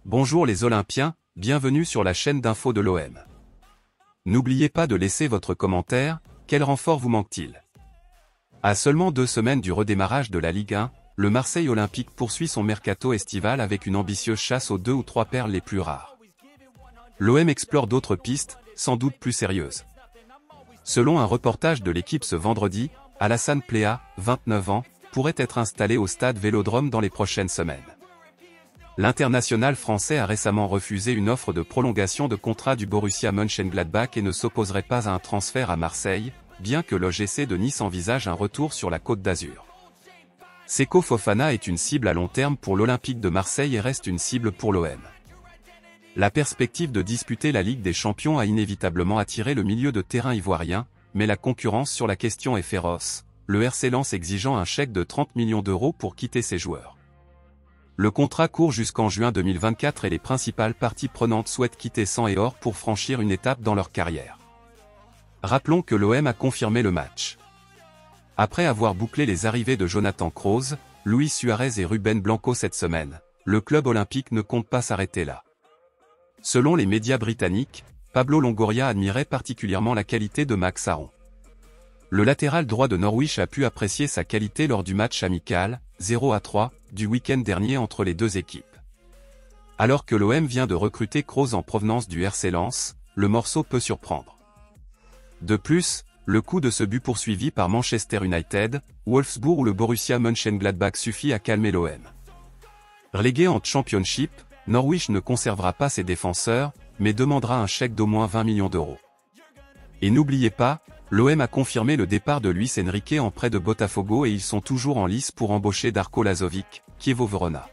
Bonjour les Olympiens, bienvenue sur la chaîne d'info de l'OM. N'oubliez pas de laisser votre commentaire, quel renfort vous manque-t-il? À seulement 2 semaines du redémarrage de la Ligue 1, le Marseille Olympique poursuit son mercato estival avec une ambitieuse chasse aux 2 ou 3 perles les plus rares. L'OM explore d'autres pistes, sans doute plus sérieuses. Selon un reportage de l'équipe ce vendredi, Alassane Pléa, 29 ans, pourrait être installé au stade Vélodrome dans les prochaines semaines. L'international français a récemment refusé une offre de prolongation de contrat du Borussia Mönchengladbach et ne s'opposerait pas à un transfert à Marseille, bien que l'OGC de Nice envisage un retour sur la Côte d'Azur. Seko Fofana est une cible à long terme pour l'Olympique de Marseille et reste une cible pour l'OM. La perspective de disputer la Ligue des Champions a inévitablement attiré le milieu de terrain ivoirien, mais la concurrence sur la question est féroce, le RC Lens exigeant un chèque de 30 millions d'euros pour quitter ses joueurs. Le contrat court jusqu'en juin 2024 et les principales parties prenantes souhaitent quitter sang et or pour franchir une étape dans leur carrière. Rappelons que l'OM a confirmé le match. Après avoir bouclé les arrivées de Jonathan Kroos, Luis Suarez et Ruben Blanco cette semaine, le club olympique ne compte pas s'arrêter là. Selon les médias britanniques, Pablo Longoria admirait particulièrement la qualité de Max Aarons. Le latéral droit de Norwich a pu apprécier sa qualité lors du match amical, 0-3, du week-end dernier entre les deux équipes. Alors que l'OM vient de recruter Kroos en provenance du RC Lens, le morceau peut surprendre. De plus, le coup de ce but poursuivi par Manchester United, Wolfsburg ou le Borussia Mönchengladbach suffit à calmer l'OM. Relégué en Championship, Norwich ne conservera pas ses défenseurs, mais demandera un chèque d'au moins 20 millions d'euros. Et n'oubliez pas, l'OM a confirmé le départ de Luis Enrique en prêt de Botafogo et ils sont toujours en lice pour embaucher Darko Lazovic, Chievo Verona.